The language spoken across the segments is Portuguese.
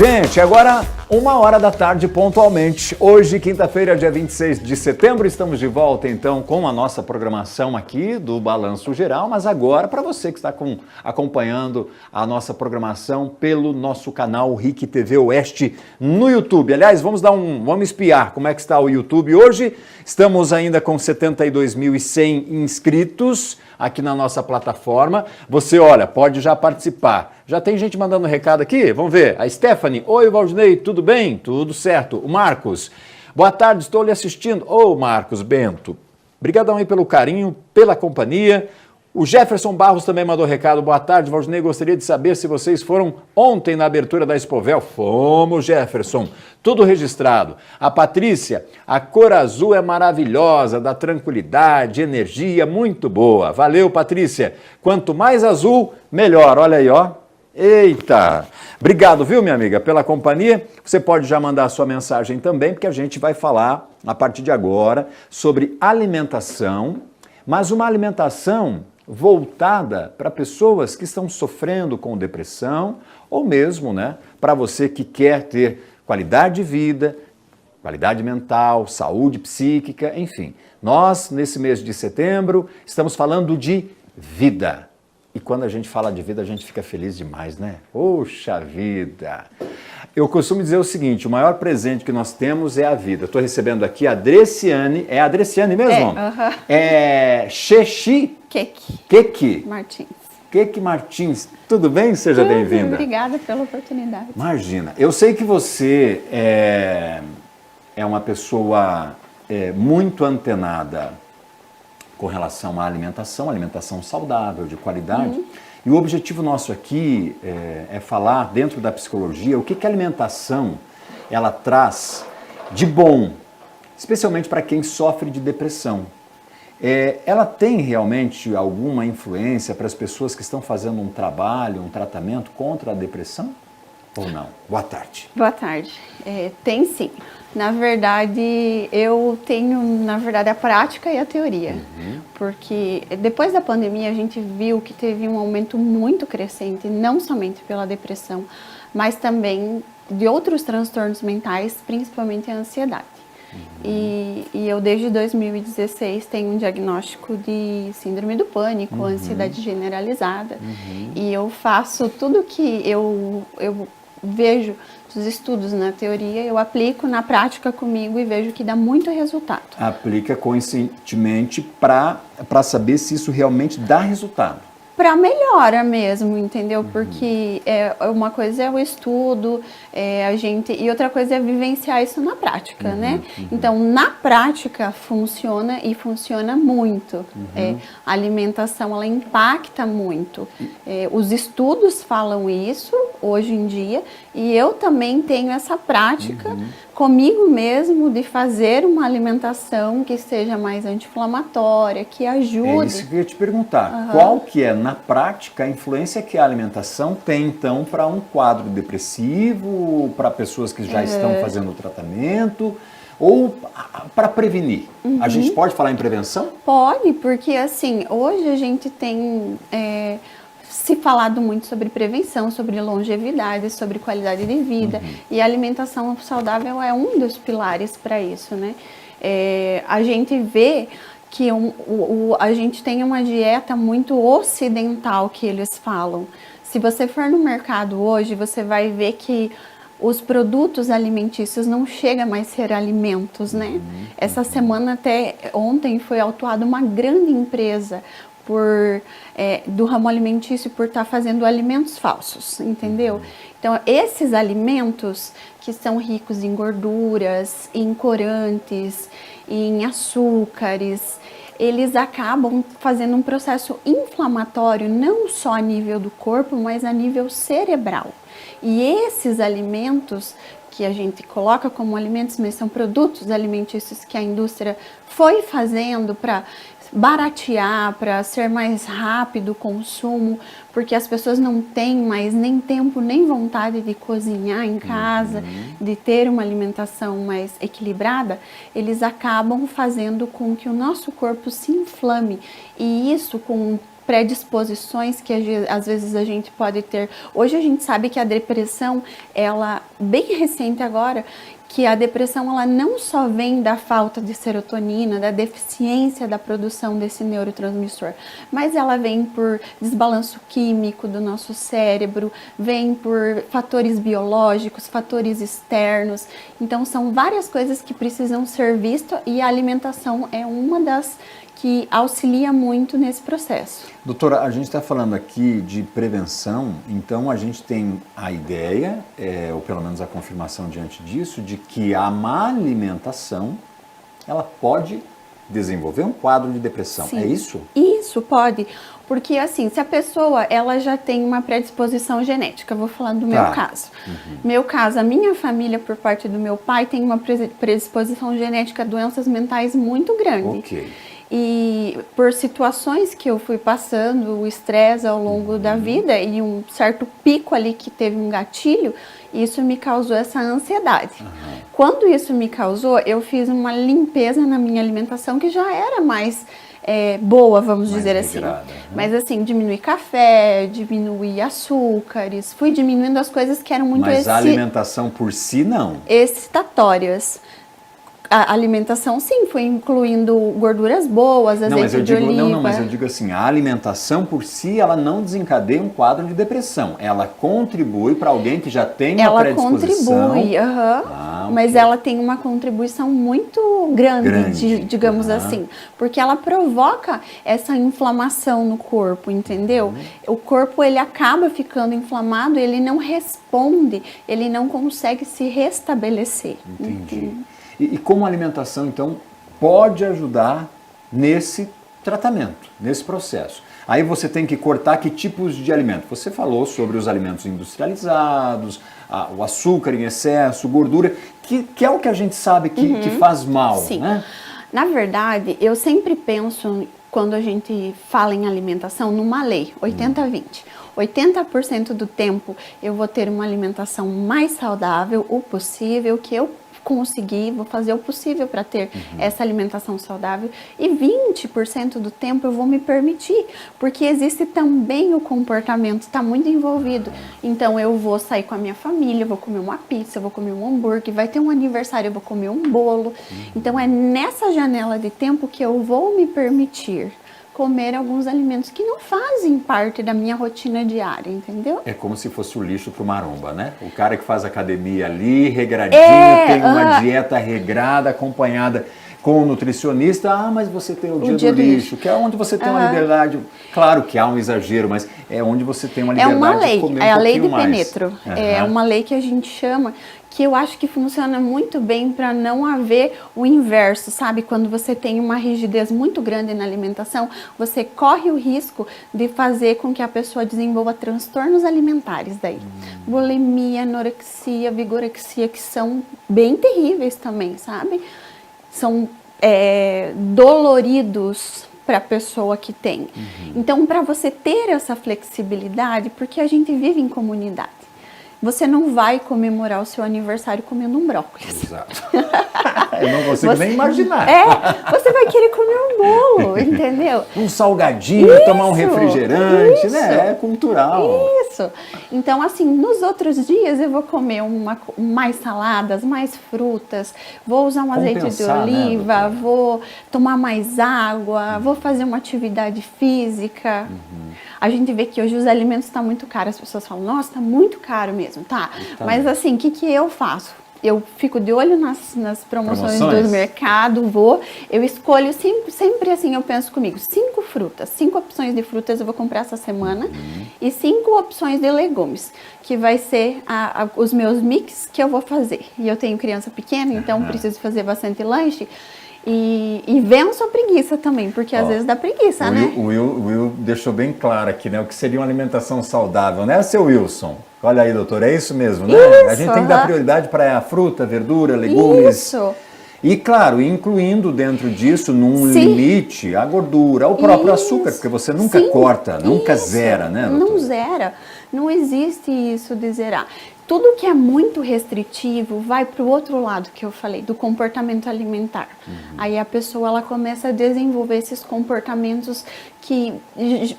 Gente, agora 1h pontualmente. Hoje, quinta-feira, dia 26 de setembro, estamos de volta então com a nossa programação aqui do Balanço Geral, mas agora para você que está acompanhando a nossa programação pelo nosso canal RIC TV Oeste no YouTube. Aliás, vamos espiar como é que está o YouTube hoje. Estamos ainda com 72.100 inscritos aqui na nossa plataforma. Você, olha, pode já participar. Já tem gente mandando recado aqui? Vamos ver. A Stephanie. Oi, Valdinei, tudo bem? Tudo certo. O Marcos. Boa tarde, estou lhe assistindo. Ô, Marcos Bento. Obrigadão aí pelo carinho, pela companhia. O Jefferson Barros também mandou recado. Boa tarde, Valdinei. Gostaria de saber se vocês foram ontem na abertura da Expovel. Fomos, Jefferson. Tudo registrado. A Patrícia, a cor azul é maravilhosa, dá tranquilidade, energia muito boa. Valeu, Patrícia. Quanto mais azul, melhor. Olha aí, ó. Eita! Obrigado, viu, minha amiga, pela companhia. Você pode já mandar a sua mensagem também, porque a gente vai falar, a partir de agora, sobre alimentação, mas uma alimentação voltada para pessoas que estão sofrendo com depressão ou mesmo, né, para você que quer ter qualidade de vida, qualidade mental, saúde psíquica, enfim. Nós, nesse mês de setembro, estamos falando de vida. E quando a gente fala de vida, a gente fica feliz demais, né? Poxa vida! Eu costumo dizer o seguinte, o maior presente que nós temos é a vida. Estou recebendo aqui a Adreciane, é a Adreciane mesmo? É Xexi Keki Martins. Keki Martins, tudo bem? Seja bem-vinda. Obrigada pela oportunidade. Imagina, eu sei que você é uma pessoa muito antenada com relação à alimentação saudável, de qualidade. E o objetivo nosso aqui é falar, dentro da psicologia, o que a alimentação ela traz de bom, especialmente para quem sofre de depressão. Ela tem realmente alguma influência para as pessoas que estão fazendo um trabalho, um tratamento contra a depressão? Ou não? Boa tarde. Boa tarde. Tem sim. Na verdade, eu tenho, a prática e a teoria. Porque depois da pandemia a gente viu que teve um aumento muito crescente, não somente pela depressão, mas também de outros transtornos mentais, principalmente a ansiedade. E eu desde 2016 tenho um diagnóstico de síndrome do pânico, ansiedade generalizada. E eu faço tudo que eu vejo dos estudos na teoria, eu aplico na prática comigo e vejo que dá muito resultado. Aplica conscientemente para saber se isso realmente dá resultado. Para melhora mesmo, entendeu? Porque uma coisa é o estudo, e outra coisa é vivenciar isso na prática, né? Então, na prática funciona e funciona muito. A alimentação, ela impacta muito. Os estudos falam isso hoje em dia e eu também tenho essa prática comigo mesmo de fazer uma alimentação que seja mais anti-inflamatória, que ajude. É isso que eu ia te perguntar. Qual que é, na prática, a influência que a alimentação tem, então, para um quadro depressivo, para pessoas que já estão fazendo o tratamento, ou para prevenir? A gente pode falar em prevenção? Pode, porque assim, hoje a gente tem se falado muito sobre prevenção, sobre longevidade, sobre qualidade de vida, e a alimentação saudável é um dos pilares para isso, né? A gente vê que a gente tem uma dieta muito ocidental, que eles falam. Se você for no mercado hoje, você vai ver que os produtos alimentícios não chegam mais a ser alimentos, né? Essa semana, até ontem, foi autuada uma grande empresa do ramo alimentício por estar fazendo alimentos falsos, entendeu? Então, esses alimentos que são ricos em gorduras, em corantes, em açúcares, eles acabam fazendo um processo inflamatório não só a nível do corpo, mas a nível cerebral. E esses alimentos que a gente coloca como alimentos, mas são produtos alimentícios que a indústria foi fazendo para baratear, para ser mais rápido o consumo, porque as pessoas não têm mais nem tempo nem vontade de cozinhar em casa, de ter uma alimentação mais equilibrada, eles acabam fazendo com que o nosso corpo se inflame. E isso, com predisposições que às vezes a gente pode ter. Hoje a gente sabe que a depressão, ela, bem recente agora, que a depressão ela não só vem da falta de serotonina, da deficiência da produção desse neurotransmissor, mas ela vem por desbalanço químico do nosso cérebro, vem por fatores biológicos, fatores externos. Então são várias coisas que precisam ser vistas e a alimentação é uma das que auxilia muito nesse processo. Doutora, a gente está falando aqui de prevenção, então a gente tem a ideia, ou pelo menos a confirmação diante disso, de que a má alimentação, ela pode desenvolver um quadro de depressão, Sim, é isso? Isso, pode. Porque assim, se a pessoa ela já tem uma predisposição genética, eu vou falar do meu caso. Meu caso, a minha família, por parte do meu pai, tem uma predisposição genética a doenças mentais muito grande. Ok. E por situações que eu fui passando, o estresse ao longo da vida e um certo pico ali que teve um gatilho, isso me causou essa ansiedade. Quando isso me causou, eu fiz uma limpeza na minha alimentação que já era mais boa, vamos dizer assim. Mas assim, diminuir café, diminuir açúcares, fui diminuindo as coisas que eram muito Mas a alimentação por si, não? excitatórias. A alimentação, sim, foi incluindo gorduras boas, azeite de oliva. Não, mas eu digo assim, a alimentação por si, ela não desencadeia um quadro de depressão. Ela contribui para alguém que já tem uma predisposição. Ela contribui, mas ela tem uma contribuição muito grande. Digamos assim. Porque ela provoca essa inflamação no corpo, entendeu? O corpo, ele acaba ficando inflamado, ele não responde, ele não consegue se restabelecer. Entendi. E como a alimentação, então, pode ajudar nesse tratamento, nesse processo? Aí você tem que cortar que tipos de alimento? Você falou sobre os alimentos industrializados, o açúcar em excesso, gordura, que é o que a gente sabe que faz mal, Sim. Né? Na verdade, eu sempre penso, quando a gente fala em alimentação, numa lei, 80-20. 80% do tempo eu vou ter uma alimentação mais saudável, o possível, que eu conseguir, vou fazer o possível para ter essa alimentação saudável, e 20% do tempo eu vou me permitir, porque existe também o comportamento, está muito envolvido. Então eu vou sair com a minha família, eu vou comer uma pizza, eu vou comer um hambúrguer, vai ter um aniversário, eu vou comer um bolo. Então é nessa janela de tempo que eu vou me permitir comer alguns alimentos que não fazem parte da minha rotina diária, entendeu? É como se fosse o lixo pro maromba, né? O cara que faz academia ali, regradinho, tem uma dieta regrada, acompanhada com o nutricionista. Mas você tem o dia do lixo, que é onde você tem uma liberdade. Claro que há um exagero, mas é onde você tem uma liberdade uma lei, de comer é um a lei de mais. Penetro. É uma lei que a gente chama, que eu acho que funciona muito bem para não haver o inverso, sabe? Quando você tem uma rigidez muito grande na alimentação, você corre o risco de fazer com que a pessoa desenvolva transtornos alimentares daí. Bulimia, anorexia, vigorexia, que são bem terríveis também, sabe? São doloridos para a pessoa que tem. Então, para você ter essa flexibilidade, porque a gente vive em comunidade, você não vai comemorar o seu aniversário comendo um brócolis. Exato. Eu não consigo nem imaginar. Você vai querer comer um bolo, entendeu? Um salgadinho, tomar um refrigerante, né? É cultural. Isso. Então, assim, nos outros dias eu vou comer mais saladas, mais frutas, vou usar um azeite de oliva, né, vou tomar mais água, vou fazer uma atividade física. A gente vê que hoje os alimentos estão muito caros. As pessoas falam, nossa, está muito caro mesmo, tá? Mas assim, o que eu faço? Eu fico de olho nas promoções do mercado, eu escolho sempre assim, eu penso comigo, 5 frutas, 5 opções de frutas eu vou comprar essa semana e 5 opções de legumes, que vai ser os meus mix que eu vou fazer. E eu tenho criança pequena, então preciso fazer bastante lanche. E venço a preguiça também, porque às vezes dá preguiça, né? O Will deixou bem claro aqui, né? O que seria uma alimentação saudável, né, seu Wilson? Olha aí, doutor, é isso mesmo, né? Isso, a gente tem que dar prioridade para a fruta, verdura, legumes. Isso. E, claro, incluindo dentro disso, num limite, a gordura, o próprio açúcar, porque você nunca corta, nunca zera, né, doutor? Não zera. Não existe isso de zerar. Tudo que é muito restritivo vai para o outro lado que eu falei, do comportamento alimentar. Aí a pessoa ela começa a desenvolver esses comportamentos que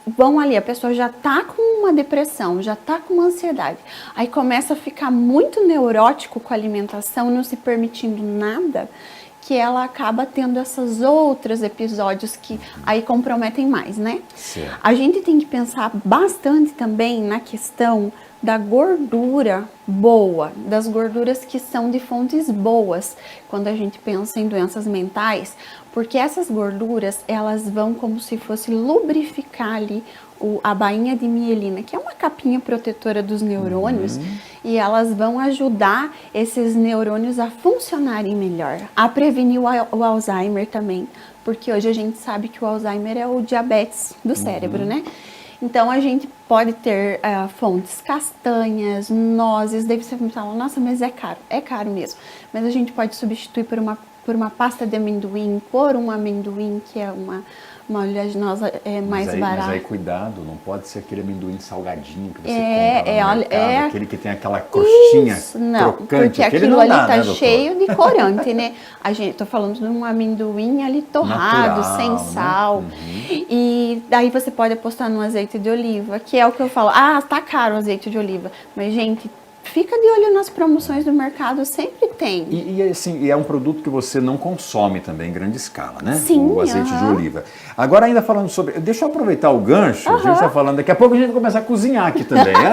vão ali, a pessoa já está com uma depressão, já está com uma ansiedade. Aí começa a ficar muito neurótico com a alimentação, não se permitindo nada, que ela acaba tendo esses outros episódios que aí comprometem mais, né? Certo. A gente tem que pensar bastante também na questão da gordura boa, das gorduras que são de fontes boas, quando a gente pensa em doenças mentais, porque essas gorduras, elas vão como se fosse lubrificar ali a bainha de mielina, que é uma capinha protetora dos neurônios, e elas vão ajudar esses neurônios a funcionarem melhor, a prevenir o Alzheimer também, porque hoje a gente sabe que o Alzheimer é o diabetes do cérebro, né? Então, a gente pode ter fontes castanhas, nozes, daí você fala, nossa, mas é caro. É caro mesmo. Mas a gente pode substituir por uma pasta de amendoim, por um amendoim, que é uma oleaginosa mais barata. Mas aí, cuidado, não pode ser aquele amendoim salgadinho que você compra no mercado, aquele que tem aquela crostinha não, crocante. Porque aquilo ali tá né, cheio de corante, né? Tô falando de um amendoim ali torrado, natural, sem né? sal. E daí você pode apostar no azeite de oliva, que é o que eu falo. Ah, tá caro o azeite de oliva. Mas, gente, fica de olho nas promoções do mercado, sempre tem. E é um produto que você não consome também em grande escala, né? Sim, o azeite de oliva. Agora, ainda falando sobre... Deixa eu aproveitar o gancho, a gente está falando... Daqui a pouco a gente vai começar a cozinhar aqui também, né?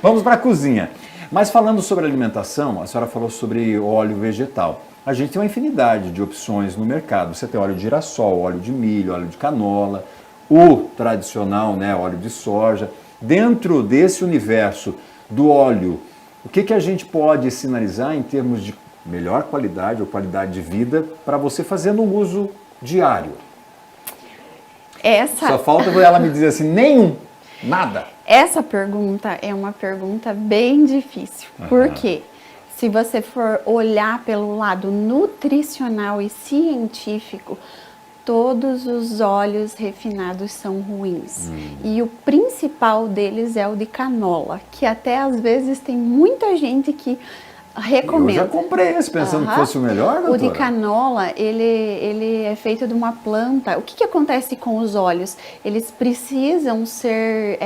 Vamos para a cozinha. Mas falando sobre alimentação, a senhora falou sobre óleo vegetal. A gente tem uma infinidade de opções no mercado. Você tem óleo de girassol, óleo de milho, óleo de canola, o tradicional, né, óleo de soja. Dentro desse universo do óleo, o que a gente pode sinalizar em termos de melhor qualidade ou qualidade de vida para você fazer no uso diário? Só falta ela me dizer assim, nenhum, nada. Essa pergunta é uma pergunta bem difícil. Por quê? Se você for olhar pelo lado nutricional e científico, todos os óleos refinados são ruins. E o principal deles é o de canola, que até às vezes tem muita gente que recomenda. Eu já comprei esse pensando que fosse o melhor, doutora. O de canola, ele é feito de uma planta. O que acontece com os óleos? Eles precisam ser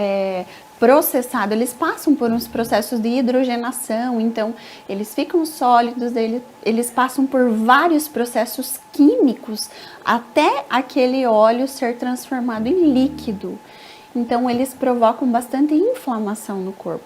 processados, eles passam por uns processos de hidrogenação, então eles ficam sólidos, eles passam por vários processos químicos até aquele óleo ser transformado em líquido. Então eles provocam bastante inflamação no corpo.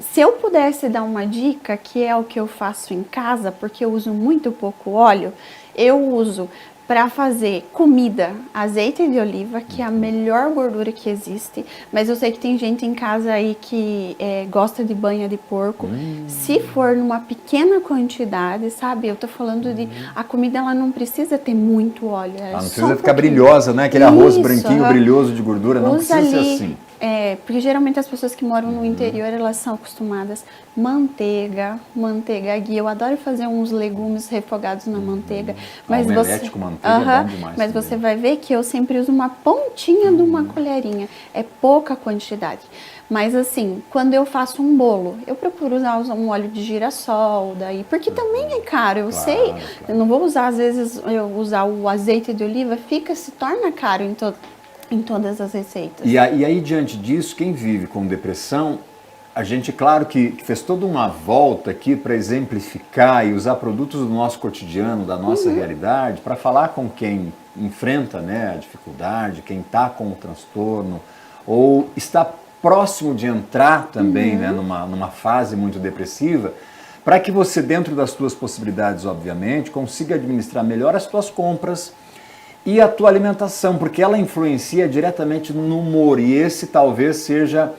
Se eu pudesse dar uma dica, que é o que eu faço em casa, porque eu uso muito pouco óleo, eu uso para fazer comida, azeite de oliva, que é a melhor gordura que existe, mas eu sei que tem gente em casa aí que gosta de banha de porco. Se for numa pequena quantidade, sabe? Eu tô falando de... A comida, ela não precisa ter muito óleo. Ela não precisa ficar brilhosa, né? Aquele arroz branquinho, brilhoso de gordura, não precisa ser assim. Porque geralmente as pessoas que moram no interior, elas são acostumadas manteiga guia. Eu adoro fazer uns legumes refogados na manteiga. Mas omelete com manteiga é bom demais. Mas você vai ver que eu sempre uso uma pontinha de uma colherinha. É pouca quantidade. Mas assim, quando eu faço um bolo, eu procuro usar um óleo de girassol, daí, porque também é caro, eu sei. Eu não vou usar, às vezes, usar o azeite de oliva, se torna caro em todas as receitas. E aí, diante disso, quem vive com depressão, a gente, claro que fez toda uma volta aqui para exemplificar e usar produtos do nosso cotidiano, da nossa realidade, para falar com quem enfrenta, né, a dificuldade, quem está com o transtorno, ou está próximo de entrar também, né, numa fase muito depressiva, para que você, dentro das suas possibilidades, obviamente, consiga administrar melhor as suas compras, e a tua alimentação, porque ela influencia diretamente no humor, e esse talvez seja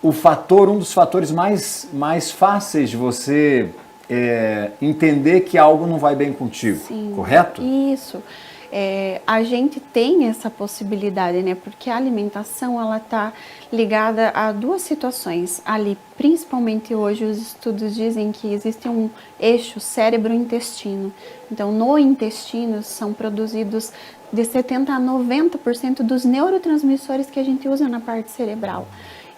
um dos fatores mais fáceis de você entender que algo não vai bem contigo. Sim, correto? Isso. A gente tem essa possibilidade, né? Porque a alimentação, ela tá ligada a duas situações. Ali, principalmente hoje, os estudos dizem que existe um eixo cérebro-intestino. Então, no intestino são produzidos de 70% a 90% dos neurotransmissores que a gente usa na parte cerebral.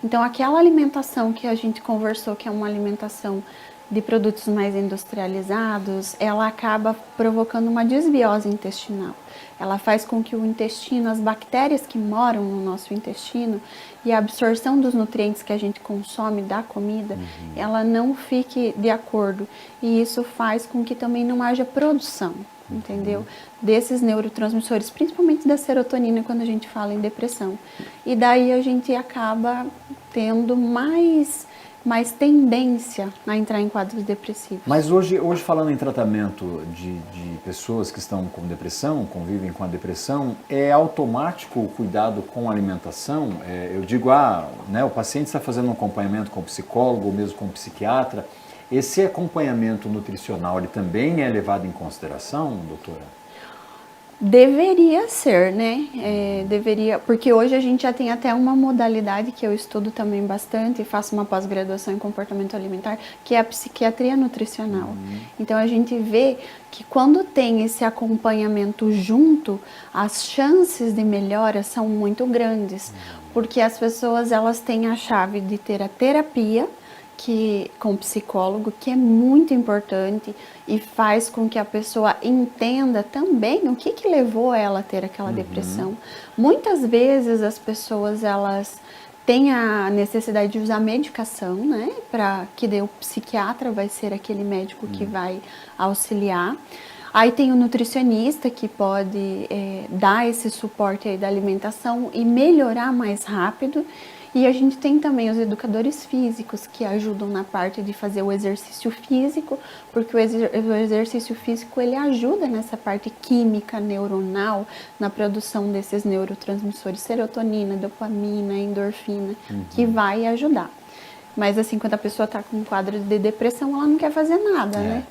Então, aquela alimentação que a gente conversou, que é uma alimentação de produtos mais industrializados, ela acaba provocando uma desbiose intestinal. Ela faz com que o intestino, as bactérias que moram no nosso intestino e a absorção dos nutrientes que a gente consome da comida, ela não fique de acordo. E isso faz com que também não haja produção, entendeu? Desses neurotransmissores, principalmente da serotonina, quando a gente fala em depressão. E daí a gente acaba tendo mais tendência a entrar em quadros depressivos. Mas hoje falando em tratamento de pessoas que estão com depressão, convivem com a depressão, é automático o cuidado com a alimentação? Eu digo, né, o paciente está fazendo um acompanhamento com o psicólogo ou mesmo com o psiquiatra, esse acompanhamento nutricional, ele também é levado em consideração, doutora? Deveria ser, né? Deveria, porque hoje a gente já tem até uma modalidade que eu estudo também bastante e faço uma pós-graduação em comportamento alimentar, que é a psiquiatria nutricional. Então a gente vê que quando tem esse acompanhamento junto, as chances de melhora são muito grandes, porque as pessoas elas têm a chave de ter a terapia, com o psicólogo, que é muito importante e faz com que a pessoa entenda também o que levou ela a ter aquela depressão. Muitas vezes as pessoas elas têm a necessidade de usar medicação, né, para que daí o psiquiatra vai ser aquele médico que vai auxiliar. Aí tem o nutricionista que pode dar esse suporte aí da alimentação e melhorar mais rápido. E a gente tem também os educadores físicos que ajudam na parte de fazer o exercício físico, porque o exercício físico ele ajuda nessa parte química, neuronal, na produção desses neurotransmissores, serotonina, dopamina, endorfina, que vai ajudar. Mas assim, quando a pessoa está com um quadro de depressão, ela não quer fazer nada, né?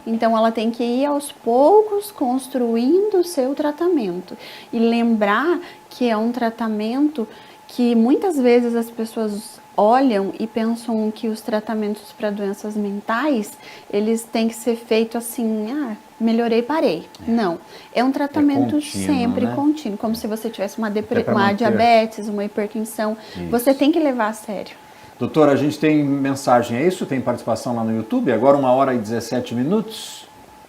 Então ela tem que ir aos poucos construindo o seu tratamento. E lembrar que é um tratamento que muitas vezes as pessoas olham e pensam que os tratamentos para doenças mentais, eles têm que ser feitos assim, melhorei, parei. Não, é um tratamento contínuo, sempre, né? Contínuo, como se você tivesse uma diabetes, uma hipertensão, você tem que levar a sério. Doutora, a gente tem mensagem, é isso? Tem participação lá no YouTube? Agora 1h17.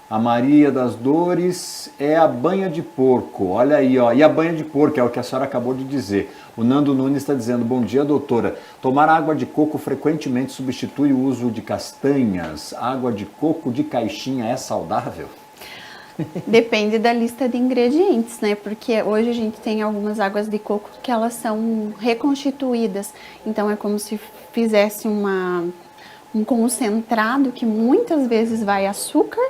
A Maria das Dores é a banha de porco. Olha aí, ó. E a banha de porco é o que a senhora acabou de dizer. O Nando Nunes está dizendo, bom dia, doutora. Tomar água de coco frequentemente substitui o uso de castanhas. Água de coco de caixinha é saudável? Depende da lista de ingredientes, né? Porque hoje a gente tem algumas águas de coco que elas são reconstituídas. Então é como se fizesse um concentrado que muitas vezes vai açúcar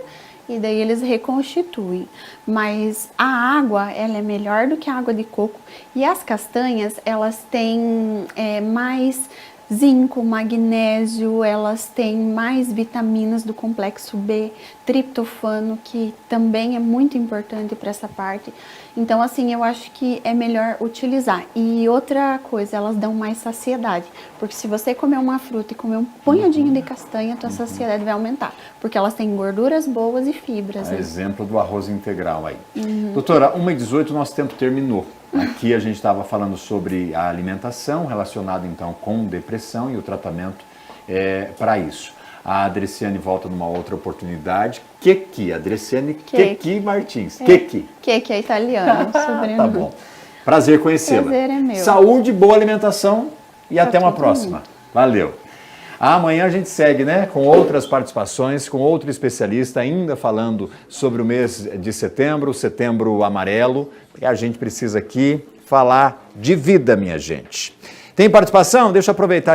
e daí eles reconstituem. Mas a água, ela é melhor do que a água de coco. E as castanhas, elas têm mais zinco, magnésio, elas têm mais vitaminas do complexo B, triptofano, que também é muito importante para essa parte. Então, assim, eu acho que é melhor utilizar. E outra coisa, elas dão mais saciedade. Porque se você comer uma fruta e comer um punhadinho de castanha, a tua saciedade vai aumentar. Porque elas têm gorduras boas e fibras. Né? Exemplo do arroz integral aí. Doutora, 1h18, nosso tempo terminou. Aqui a gente estava falando sobre a alimentação, relacionada então com depressão e o tratamento para isso. A Adreciane volta numa outra oportunidade. Adreciane Keki Martins. Keki é italiano, sobrenome. Tá bom. Prazer conhecê-la. Prazer é meu. Saúde, boa alimentação e até uma próxima. Valeu. Amanhã a gente segue, né, com outras participações, com outro especialista, ainda falando sobre o mês de setembro, Setembro Amarelo, porque a gente precisa aqui falar de vida, minha gente. Tem participação? Deixa eu aproveitar